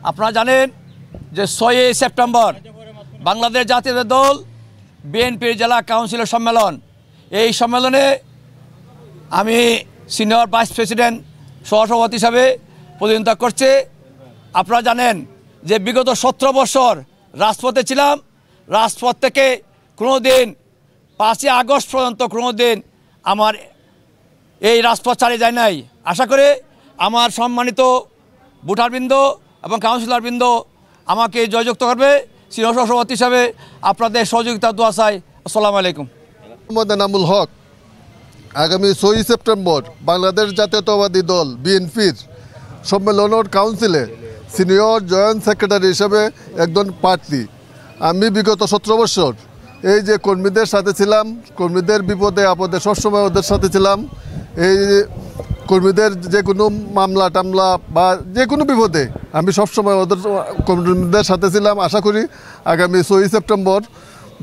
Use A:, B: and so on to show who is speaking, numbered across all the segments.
A: আপনারা জানেন যে 6 সেপ্টেম্বর বাংলাদেশ জাতীয় দল বিএনপির জেলা কাউন্সিলর সম্মেলন, এই সম্মেলনে আমি সিনিয়র ভাইস প্রেসিডেন্ট সহসভাপতি হিসাবে প্রতিনিধিত্ব করছি। আপনারা জানেন যে বিগত 17 বছর রাজপথে ছিলাম। রাজপথ থেকে কোনো দিন 5ই আগস্ট পর্যন্ত কোনো দিন আমার এই রাজপথ ছাড়িয়ে যায় নাই। আশা করি আমার সম্মানিত ভোটারবৃন্দ এবং কাউন্সিলরবৃন্দ আমাকে জয়যুক্ত করবে। সিনিয়র সহসভাপতি হিসাবে আপনাদের সহযোগিতা দোয়া চাই। আসসালামু আলাইকুম।
B: মোহাম্মদ এনামুল হক আগামী 6 সেপ্টেম্বর বাংলাদেশ জাতীয়তাবাদী দল বিএনপির সম্মেলনের কাউন্সিলে সিনিয়র জয়েন্ট সেক্রেটারি হিসেবে একজন প্রার্থী। আমি বিগত 17 বছর এই যে কর্মীদের সাথে ছিলাম, কর্মীদের বিপদে আপদে সবসময় ওদের সাথে ছিলাম। এই কর্মীদের যে কোনো মামলা টামলা বা যে কোনো বিপদে আমি সবসময় ওদের কর্মীদের সাথে ছিলাম। আশা করি আগামী 6 সেপ্টেম্বর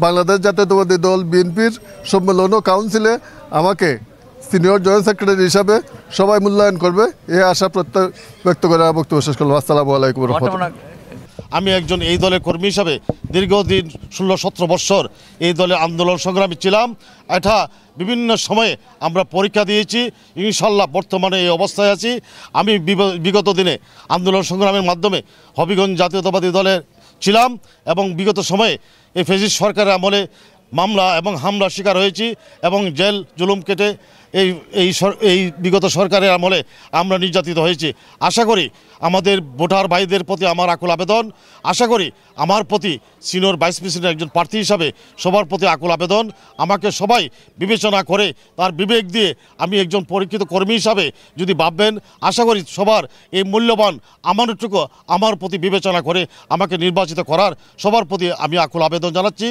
B: বাংলাদেশ জাতীয়তাবাদী দল বিএনপির সম্মেলন ও কাউন্সিলে আমাকে সিনিয়র জয়েন্ট সেক্রেটারি হিসাবে সবাই মূল্যায়ন করবে, এই আশা প্রত্যয় ব্যক্ত করে বক্তব্য শেষ করলাম। আসসালামু আলাইকুম ওয়া রাহমাতুল্লাহ।
C: আমি একজন এই দলের কর্মী হিসাবে দীর্ঘদিন 16-17 বছর এই দলে আন্দোলন সংগ্রামী ছিলাম। এটা বিভিন্ন সময়ে আমরা পরীক্ষা দিয়েছি। ইনশাল্লাহ বর্তমানে এই অবস্থায় আছি। আমি বিগত দিনে আন্দোলন সংগ্রামের মাধ্যমে হবিগঞ্জ জাতীয়তাবাদী দলের ছিলাম এবং বিগত সময়ে এই ফ্যাসিস্ট সরকারের আমলে মামলা এবং হামলার শিকার হয়েছি এবং জেল জুলুম কেটে এই বিগত সরকারের আমলে আমরা নির্যাতিত হয়েছি। আশা করি আমাদের ভোটার ভাইদের প্রতি আমার আকুল আবেদন, আশা করি আমার প্রতি সিনিয়র ভাইস প্রেসিডেন্ট একজন প্রার্থী হিসাবে সবার প্রতি আকুল আবেদন, আমাকে সবাই বিবেচনা করে তার বিবেক দিয়ে আমি একজন পরীক্ষিত কর্মী হিসাবে যদি ভাববেন, আশা করি সবার এই মূল্যবান আমানতটুকু আমার প্রতি বিবেচনা করে আমাকে নির্বাচিত করার সবার প্রতি আমি আকুল আবেদন জানাচ্ছি।